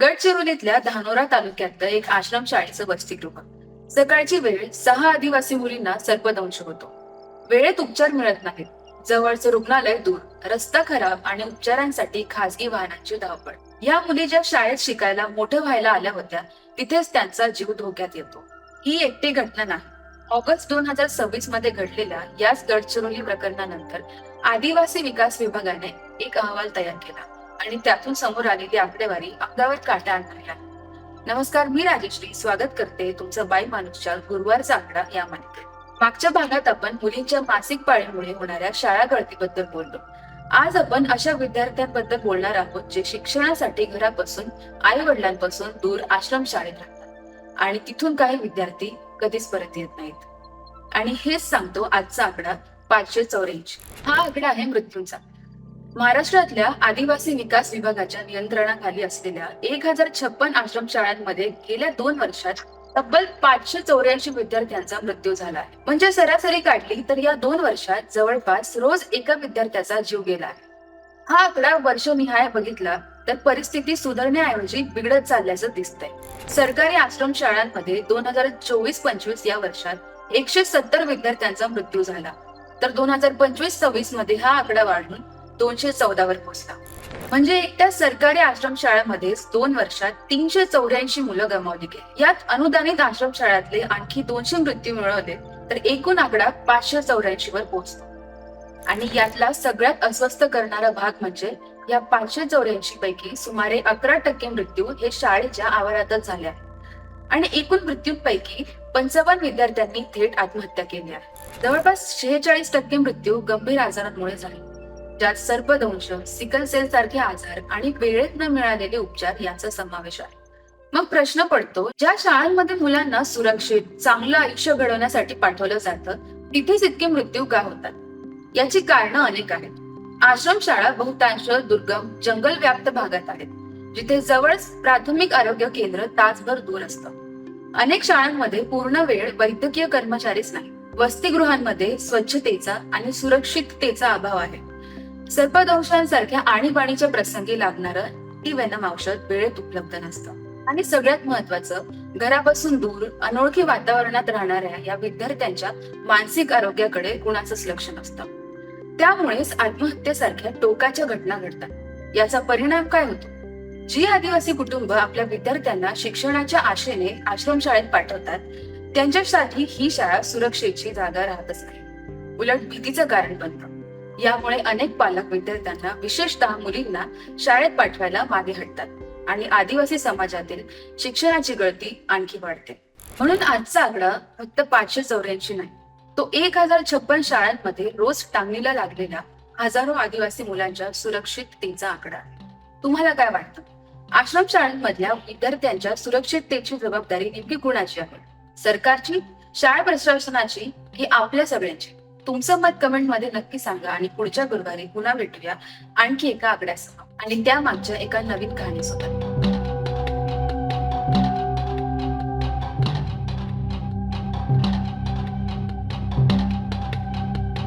गडचिरोलीतल्या धानोरा तालुक्यातलं एक आश्रमशाळेचं वसतिगृह. सकाळची वेळ 6 आदिवासी मुलींना सर्पदंश होतो. वेळेत उपचार मिळत नाहीत. जवळचं रुग्णालय दूर, रस्ता खराब आणि उपचारांसाठी खासगी वाहनांची धावपळ. या मुली ज्या शाळेत शिकायला मोठं व्हायला आल्या होत्या, तिथेच त्यांचा जीव धोक्यात येतो. ही एकटी घटना नाही. ऑगस्ट 2026 मध्ये घडलेल्या याच गडचिरोली प्रकरणानंतर आदिवासी विकास विभागाने एक अहवाल तयार केला आणि त्यातून समोर आलेली आकडेवारी अंगावर काटा आणणारी. नमस्कार, मी राजेश्री स्वागत करते तुमचं बाई माणूसच्या गुरुवारचा आकडा या मालिकेत. मागच्या भागात आपण मुलींच्या मासिक पाळीमुळे होणाऱ्या शाळा गळतीबद्दल बोललो. आज आपण अशा विद्यार्थ्यांबद्दल बोलणार आहोत जे शिक्षणासाठी घरापासून, आई वडिलांपासून दूर आश्रमशाळेत राहतात आणि तिथून काही विद्यार्थी कधीच परत येत नाहीत. आणि हेच सांगतो आजचा आकडा 584. हा आकडा आहे मृत्यूंचा. महाराष्ट्रातल्या आदिवासी विकास विभागाच्या नियंत्रणाखाली असलेल्या 1056 आश्रमशाळांमध्ये गेल्या 2 वर्षात तब्बल 584 विद्यार्थ्यांचा मृत्यू झाला आहे. म्हणजे सरासरी काढली तर या 2 वर्षात जवळपास रोज एका विद्यार्थ्याचा जीव गेला आहे. हा आकडा वर्षनिहाय बघितला तर परिस्थिती सुधारण्याऐवजी बिघडत चालल्याचं दिसतंय. सरकारी आश्रमशाळांमध्ये 2024-25 या वर्षात 170 विद्यार्थ्यांचा मृत्यू झाला, तर 2025-26 मध्ये हा आकडा वाढून 214 वर पोहोचला. म्हणजे एकट्या सरकारी आश्रमशाळांमध्ये 2 वर्षात 384 मुलं गमावली गेली. यात अनुदानित आश्रमशाळातले आणखी 200 मृत्यू मिळवले तर एकूण आकडा 584 वर पोहोचतो. आणि यातला सगळ्यात अस्वस्थ करणारा भाग म्हणजे या 584 पैकी सुमारे 11% मृत्यू हे शाळेच्या आवारातच झाले आहेत. आणि एकूण मृत्यूंपैकी 55 विद्यार्थ्यांनी थेट आत्महत्या केली आहे. जवळपास 46% मृत्यू गंभीर आजारांमुळे झाले, ज्यात सर्पदंश, सिकल सेल सारखे आजार आणि वेळेत न मिळालेले उपचार यांचा समावेश आहे. मग प्रश्न पडतो, ज्या शाळांमध्ये मुलांना सुरक्षित चांगलं आयुष्य घडवण्यासाठी पाठवलं जातं, तिथेच इतके मृत्यू का होतात? याची कारणं अनेक आहेत. आश्रमशाळा बहुतांश दुर्गम, जंगल व्याप्त भागात आहेत, जिथे जवळच प्राथमिक आरोग्य केंद्र तासभर दूर असतं. अनेक शाळांमध्ये पूर्ण वेळ वैद्यकीय कर्मचारीच नाही. वसतिगृहांमध्ये स्वच्छतेचा आणि सुरक्षिततेचा अभाव आहे. सर्पदंशांसारख्या आणीबाणीच्या प्रसंगी लागणारं टी-वेनम औषध वेळेत उपलब्ध नसतं. आणि सगळ्यात महत्वाचं, घरापासून दूर अनोळखी वातावरणात राहणाऱ्या या विद्यार्थ्यांच्या मानसिक आरोग्याकडे कुणाचंच लक्ष नसतं. त्यामुळेच आत्महत्येसारख्या टोकाच्या घटना घडतात. याचा परिणाम काय होतो? जी आदिवासी कुटुंब आपल्या विद्यार्थ्यांना शिक्षणाच्या आशेने आश्रमशाळेत पाठवतात, त्यांच्यासाठी ही शाळा सुरक्षेची जागा राहतच नाही, उलट भीतीचं कारण बनतं. यामुळे अनेक पालक विद्यार्थ्यांना, विशेषतः मुलींना शाळेत पाठवायला मागे हटतात आणि आदिवासी समाजातील शिक्षणाची गळती आणखी वाढते. म्हणून आजचा आकडा फक्त 584 नाही, तो 1056 शाळांमध्ये रोज टांगणीला लागलेल्या हजारो आदिवासी मुलांच्या सुरक्षिततेचा आकडा आहे. तुम्हाला काय वाटतं? आश्रमशाळांमधल्या विद्यार्थ्यांच्या सुरक्षिततेची जबाबदारी नेमकी कुणाची आहे? सरकारची, शाळा प्रशासनाची की आपल्या सगळ्यांची? तुमचं मत कमेंट मध्ये नक्की सांगा आणि पुढच्या गुरुवारी पुन्हा भेटूया आणखी एका आकड्यासह आणि त्या मागच्या एका नवीन कहाणीसोबत.